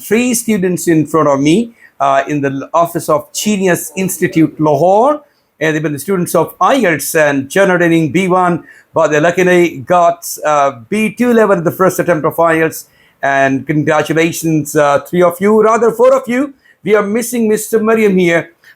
3 students in front of me in the office of Genius Institute Lahore, and they've been the students of IELTS and generating B1, but they luckily got B2 level in the first attempt of IELTS. And congratulations, 3 of you, rather 4 of you. We are missing Mr. Mariam here.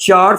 4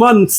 months,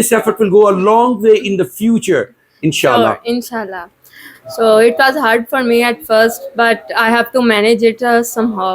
this effort will go a long way in the future, inshallah. Sure, inshallah. So it was hard for me at first, but I have to manage it somehow.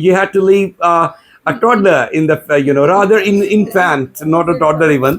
you had to leave a toddler in the rather in infant, not a toddler even.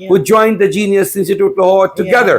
who joined the Genius Institute Lahore together.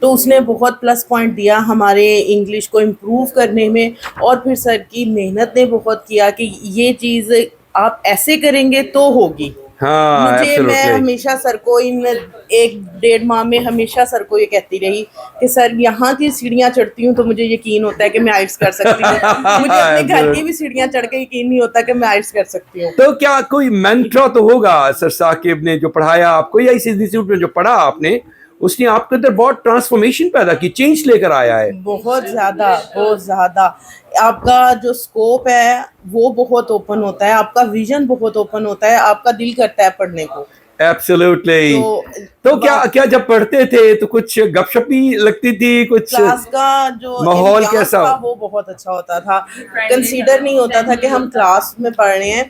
تو اس نے بہت plus point دیا ہمارے English کو improve کرنے میں, اور پھر سر کی محنت نے بہت کیا کہ یہ چیز آپ ایسے کریں گے تو ہوگی. ہاں میں absolutely. ہمیشہ سر کو ان 1-1.5 ماہ میں ہمیشہ سر کو یہ کہتی رہی کہ سر یہاں کی سیڑھیاں چڑھتی ہوں تو مجھے یقین ہوتا ہے کہ میں آئلٹس کر سکتی ہوں, مجھے اپنے گھر کی بھی سیڑھیاں چڑھ کے یقین نہیں ہوتا کہ میں آئلٹس کر سکتی ہوں. تو کیا کوئی مینٹر تو ہوگا سر ثاقب نے جو پڑھایا آپ کو, یا اس انسٹیٹیوٹ میں جو پڑھا آپ نے, اس نے آپ کے اندر بہت ٹرانسفارمیشن پیدا کی, چینج لے کر آیا ہے؟ بہت زیادہ آپ کا جو اسکوپ ہے وہ بہت اوپن ہوتا ہے, آپ کا ویژن بہت اوپن ہوتا ہے, آپ کا دل کرتا ہے پڑھنے کو. ایبسلیوٹلی. تو کیا جب پڑھتے تھے تو کچھ گپ شپ بھی لگتی تھی, کچھ کلاس کا جو ماحول امتیاز کیسا تھا وہ بہت اچھا ہوتا تھا, کنسیڈر نہیں ہوتا تھا کہ ہم کلاس میں پڑھ رہے ہیں,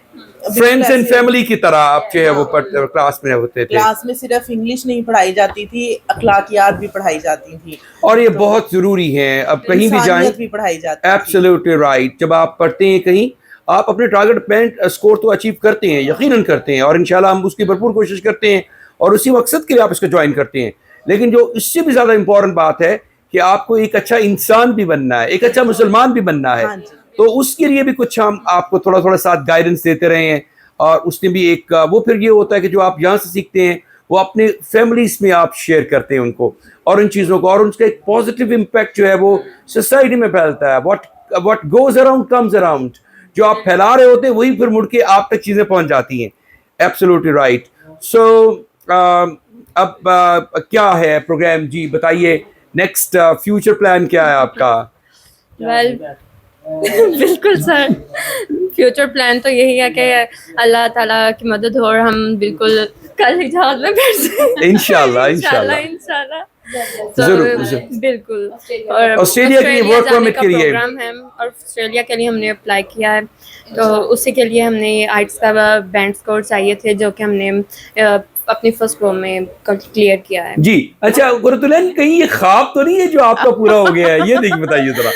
فرینڈز اینڈ فیملی کی طرح آپ جو ہے وہ کلاس میں ہوتے تھے؟ کلاس میں صرف انگلش نہیں پڑھائی جاتی تھی, اخلاقیات بھی پڑھائی جاتی تھی, اور یہ بہت ضروری ہے. اب کہیں بھی جائیں, بھی پڑھائی جاتی تھی. Absolutely right. جب آپ پڑھتے ہیں کہیں, آپ اپنے ٹارگٹ اسکور تو اچیو کرتے ہیں, یقیناً کرتے ہیں, اور انشاءاللہ ہم اس کی بھرپور کوشش کرتے ہیں, اور اسی مقصد کے لیے آپ اس کو جوائن کرتے ہیں. لیکن جو اس سے بھی زیادہ امپورٹنٹ بات ہے کہ آپ کو ایک اچھا انسان بھی بننا ہے, ایک اچھا مسلمان بھی بننا ہے. تو اس کے لیے بھی کچھ ہم آپ کو تھوڑا ساتھ گائیڈنس دیتے رہے ہیں, اور اس نے بھی ایک وہ پھر یہ ہوتا ہے کہ جو آپ یہاں سے سیکھتے ہیں وہ اپنے فیملیز میں آپ شیئر کرتے ہیں ان کو, اور ان چیزوں کو, اور ان کا ایک پازیٹیو امپیکٹ جو ہے وہ سوسائٹی میں پھیلتا ہے. What goes around comes around. جو آپ پھیلا رہے ہوتے ہیں وہی پھر مڑ کے آپ تک چیزیں پہنچ جاتی ہیں. Absolutely right. سو اب کیا ہے پروگرام, جی بتائیے, نیکسٹ فیوچر پلان کیا ہے آپ کا؟ ویل بالکل سر, فیوچر پلان تو یہی ہے کہ اللہ تعالیٰ کی مدد ہو اور ہم بالکل کل ہی جہاز میں بیٹھ جائیں انشاءاللہ. بالکل. اور آسٹریلیا کے لیے ورک پرمٹ کے لیے پروگرام ہے, اور آسٹریلیا کے لیے ہم نے اپلائی کیا ہے, تو اسی کے لیے ہم نے آئلٹس کا بینڈ اسکور چاہیے تھے, جو کہ ہم نے اپنی فرسٹ رو میں کلیئر کیا ہے. جی اچھا, قرۃ العین کہیں یہ خواب تو نہیں ہے جو آپ کا پورا ہو گیا ہے؟ یہ دیکھ بتائیے ذرا.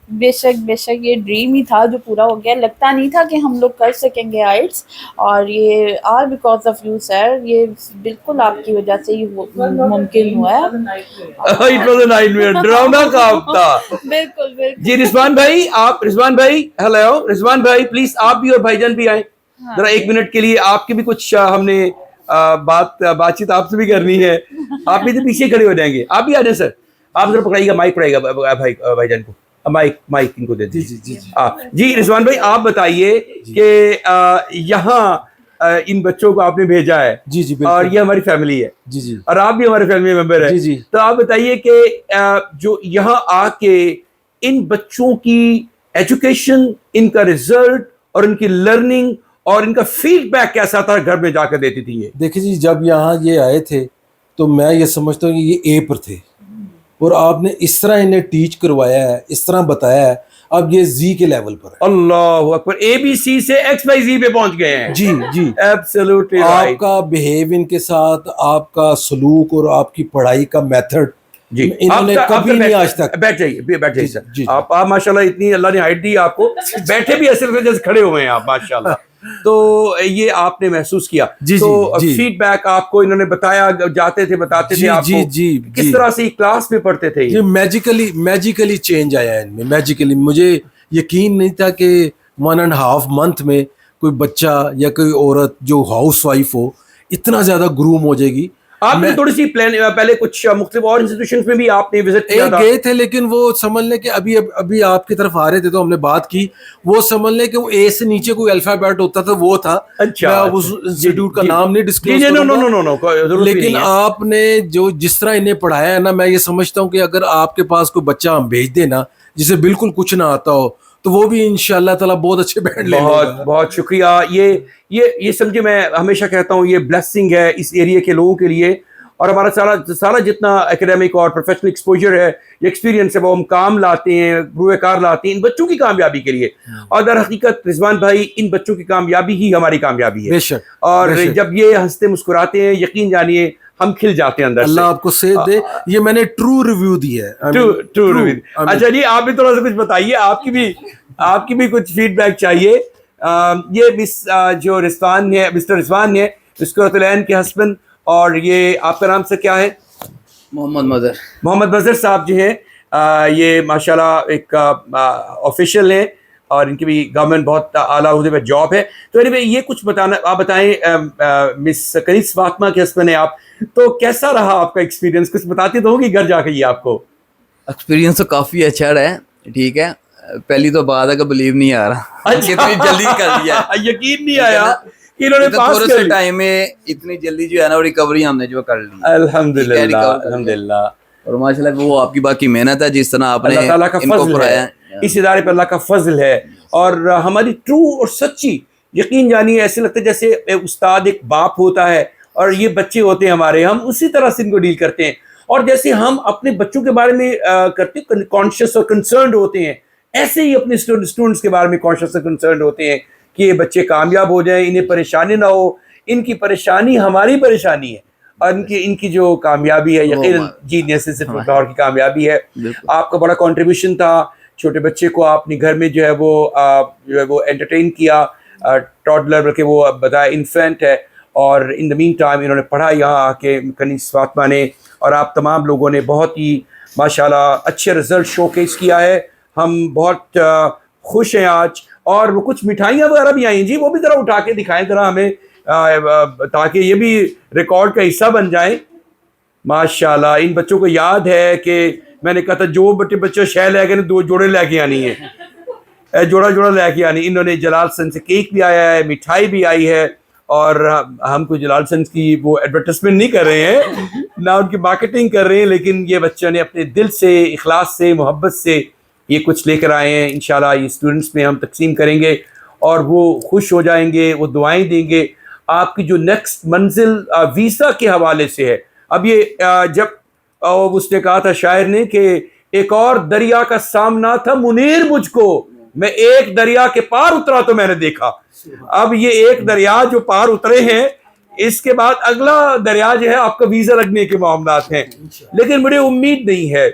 بے شک یہ ڈریم ہی تھا جو پورا ہو گیا. لگتا نہیں تھا کہ ہم لوگ کر سکیں گے آئلٹس, اور یہ all because of you sir, یہ بالکل آپ کی وجہ سے ہی ممکن ہوا ہے. ڈراؤنا خواب تھا. بالکل. جی رضوان بھائی, رضوان بھائی, ہیلو رضوان بھائی, پلیز آپ بھی اور بھائی جان بھی آئیں ذرا 1 منٹ کے لیے. آپ کی بھی کچھ ہم نے بات چیت آپ سے بھی کرنی ہے. آپ بھی پیچھے کھڑے ہو جائیں گے, آپ بھی آ جائیں سر. آپ ذرا پکڑائیے گا, مائک پڑائیے گا بھائی جان کو, مائک ان کو دے دیجیے. جی رضوان بھائی, آپ بتائیے کہ یہاں ان بچوں کو آپ نے بھیجا ہے, جی اور یہ ہماری فیملی ہے, جی اور آپ بھی ہمارے فیملی ممبر ہیں. جی تو آپ بتائیے کہ جو یہاں آ کے ان بچوں کی ایجوکیشن, ان کا رزلٹ, اور ان کی لرننگ, اور ان کا فیڈ بیک کیسا تھا گھر میں جا کر دیتی تھی یہ؟ دیکھیں جی, جب یہاں یہ آئے تھے تو میں یہ سمجھتا ہوں کہ یہ اے پر تھے, اور آپ نے اس طرح انہیں ٹیچ کروایا ہے, اس طرح بتایا ہے, اب یہ زی کے لیول پر ہے. اللہ اکبر, اے بی سی سے ایکس وائی زی پہ پہنچ گئے ہیں. جی ایبسلیوٹلی آپ رائٹ. کا بیہیو ان کے ساتھ, آپ کا سلوک, اور آپ کی پڑھائی کا میتھڈ, جی انہوں نے کبھی نہیں آج تک. بیٹھ جائیے سر. جی آپ ماشاءاللہ اتنی اللہ نے ہائٹ دی آپ کو, بیٹھے بھی ایسے جیسے کھڑے ہوئے ہیں آپ ماشاءاللہ. تو یہ آپ نے محسوس کیا. تو فیڈ بیک آپ کو انہوں نے بتایا, جاتے تھے بتاتے تھے آپ کو کس طرح سے کلاس میں پڑھتے تھے؟ یہ میجیکلی چینج آیا ہے ان میں. میجیکلی مجھے یقین نہیں تھا کہ 1.5 month میں کوئی بچہ یا کوئی عورت جو ہاؤس وائف ہو اتنا زیادہ گروم ہو جائے گی. آپ نے تھوڑی سی پہلے کچھ مختلف اور انسٹیٹیوشنز میں بھی آپ نے وزٹ کیا تھا؟ گئے تھے, لیکن وہ سمجھ لیں کہ ابھی آپ کی طرف آ رہے تھے تو ہم نے بات کی, وہ سمجھ لیں کہ وہ اے سے نیچے کوئی الفابیٹ ہوتا تھا, وہ تھا. میں اس انسٹیٹیوٹ کا نام نہیں ڈسکلوز کروں گا, لیکن آپ نے جس طرح انہیں پڑھایا ہے نا, میں یہ سمجھتا ہوں کہ اگر آپ کے پاس کوئی بچہ ہم بھیج دیں نا جسے بالکل کچھ نہ آتا ہو, تو وہ بھی انشاءاللہ تعالیٰ بہت اچھے بینڈ لے گا. بہت شکریہ. یہ سمجھے, میں ہمیشہ کہتا ہوں یہ بلیسنگ ہے اس ایریا کے لوگوں کے لیے, اور ہمارا سارا جتنا اکیڈمک اور پروفیشنل ایکسپوجر ہے, یہ ایکسپیرینس ہے, وہ ہم کام لاتے ہیں, روئے کار لاتے ہیں ان بچوں کی کامیابی کے لیے. اور در حقیقت رضوان بھائی, ان بچوں کی کامیابی ہی ہماری کامیابی ہے. بے شک. اور جب یہ ہنستے مسکراتے ہیں, یقین جانیے ہم کھل جاتے ہیں اندر سے. اللہ آپ کو صحت دے. یہ میں نے ٹرو ریویو دی ہے. True review. اچھا جی, آپ بھی تھوڑا سا کچھ بتائیے, آپ کی بھی کچھ فیڈ بیک چاہیے. یہ جو رضوان ہے, مسٹر رضوان ہے, قرۃ العین کے ہسبینڈ, اور یہ آپ کا نام سے کیا ہے؟ محمد مظہر صاحب جو ہیں یہ ماشاءاللہ ایک آفیشیل ہیں اور ان کی بھی گورنمنٹ بہت اعلیٰ عہدے پہ جاب ہے. تو یہ کچھ آپ بتائیں مس کنیز فاطمہ کے ہسبینڈ ہیں آپ, تو کیسا رہا آپ کا ایکسپیرینس؟ کچھ بتاتی تو ہوگی گھر جا کے یہ آپ کو. ایکسپیرینس تو کافی اچھا رہا ہے, ٹھیک ہے. پہلی تو بات ہے کہ بلیو نہیں آ رہا اتنی جلدی کر دیا, یقین نہیں آیا کہ انہوں نے پاس تھوڑے سے ٹائم میں اتنی جلدی جو ہے نا ریکوری ہم نے جو کر لی الحمدللہ الحمدللہ. اور ماشاءاللہ وہ آپ کی باقی محنت ہے جس طرح آپ نے اللہ تعالیٰ کا ان کو فضل پڑھایا ہے, اس ادارے پہ اللہ کا فضل ہے. اور ہماری ٹرو اور سچی یقین جانی ایسے لگتا ہے جیسے استاد ایک باپ ہوتا ہے اور یہ بچے ہوتے ہیں ہمارے, ہم اسی طرح سے ان کو ڈیل کرتے ہیں. اور جیسے ہم اپنے بچوں کے بارے میں کرتے کانشیس اور کنسرنڈ ہوتے ہیں, ایسے ہی اپنے اسٹوڈنٹس کے بارے میں کانشیس اور کنسرنڈ ہوتے ہیں کہ یہ بچے کامیاب ہو جائیں, انہیں پریشانی نہ ہو. ان کی پریشانی ہماری پریشانی ہے اور ان کی جو کامیابی ہے یقیناً جینیس لاہور کی کامیابی ہے. آپ کا بڑا کنٹریبیوشن تھا, چھوٹے بچے کو آپ نے گھر میں جو ہے وہ انٹرٹین کیا, ٹاڈلر بلکہ وہ بتایا انفینٹ ہے, اور ان دا مین ٹائم انہوں نے پڑھا یہاں آ کے کنیز فاطمہ نے, اور آپ تمام لوگوں نے بہت ہی ماشاءاللہ اچھے رزلٹ شو کیس کیا ہے. ہم بہت خوش ہیں آج. اور وہ کچھ مٹھائیاں وغیرہ بھی آئی ہیں جی, وہ بھی ذرا اٹھا کے دکھائیں ذرا ہمیں تاکہ یہ بھی ریکارڈ کا حصہ بن جائیں. ماشاءاللہ ان بچوں کو یاد ہے کہ میں نے کہا تھا جو بچے شہ لے کے 2 جوڑے لے کے آنی ہے, جوڑا لے کے آنی. انہوں نے جلال سن سے کیک بھی آیا ہے, مٹھائی بھی آئی ہے, اور ہم کو جلال سنس کی وہ ایڈورٹیزمنٹ نہیں کر رہے ہیں, نہ ان کی مارکیٹنگ کر رہے ہیں, لیکن یہ بچوں نے اپنے دل سے, اخلاص سے, محبت سے یہ کچھ لے کر آئے ہیں. انشاءاللہ یہ اسٹوڈنٹس میں ہم تقسیم کریں گے اور وہ خوش ہو جائیں گے, وہ دعائیں دیں گے. آپ کی جو نیکسٹ منزل ویزا کے حوالے سے ہے, اب یہ جب اس نے کہا تھا شاعر نے کہ ایک اور دریا کا سامنا تھا منیر مجھ کو, میں ایک دریا کے پار اترا تو میں نے دیکھا. اب یہ ایک دریا جو پار اترے ہیں, اس کے بعد اگلا دریا جو ہے آپ کا ویزا لگنے کے معاملات ہیں. لیکن مجھے امید نہیں ہے,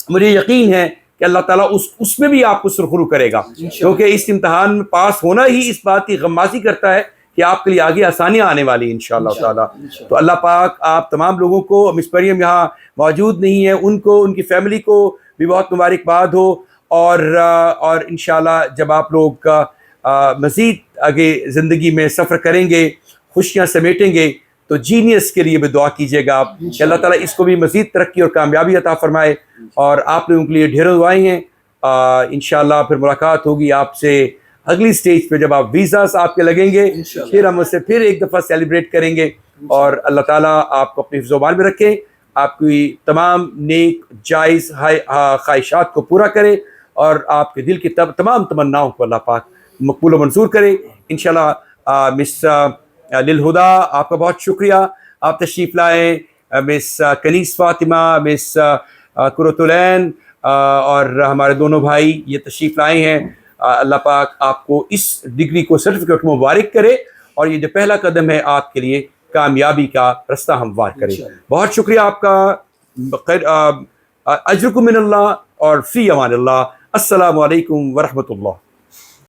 مجھے یقین ہے کہ اللہ تعالیٰ اس میں بھی آپ کو سرخرو کرے گا, کیونکہ اس امتحان میں پاس ہونا ہی اس بات کی غمازی کرتا ہے کہ آپ کے لیے آگے آسانیاں آنے والی ہیں انشاءاللہ تعالیٰ. تو اللہ پاک آپ تمام لوگوں کو, مس مریم یہاں موجود نہیں ہے, ان کو, ان کی فیملی کو بھی بہت مبارکباد ہو. اور انشاءاللہ جب آپ لوگ مزید آگے زندگی میں سفر کریں گے, خوشیاں سمیٹیں گے, تو جینیس کے لیے بھی دعا کیجیے گا آپ کہ اللہ تعالیٰ اس کو بھی مزید ترقی اور کامیابی عطا فرمائے. اور آپ لوگوں کے لیے ڈھیروں دعائیں ہیں. انشاءاللہ پھر ملاقات ہوگی آپ سے اگلی سٹیج پہ جب آپ ویزاز آپ کے لگیں گے, پھر ہم اسے پھر ایک دفعہ سیلیبریٹ کریں گے. اور اللہ تعالیٰ آپ کو اپنی حفظ و امان میں رکھیں, آپ کی تمام نیک جائز خواہشات کو پورا کرے, اور آپ کے دل کی تمام تمناؤں کو اللہ پاک مقبول و منظور کرے انشاءاللہ. مس للہدا آپ کا بہت شکریہ, آپ تشریف لائیں. مس کنیز فاطمہ, مس قرۃ العین اور ہمارے دونوں بھائی یہ تشریف لائے ہیں. اللہ پاک آپ کو اس ڈگری کو سرٹیفکیٹ مبارک کرے, اور یہ جو پہلا قدم ہے آپ کے لیے کامیابی کا رستہ ہموار کرے. بہت شکریہ آپ کا, اجرکم من اللہ اور فی امان اللہ. السلام علیکم ورحمۃ اللہ.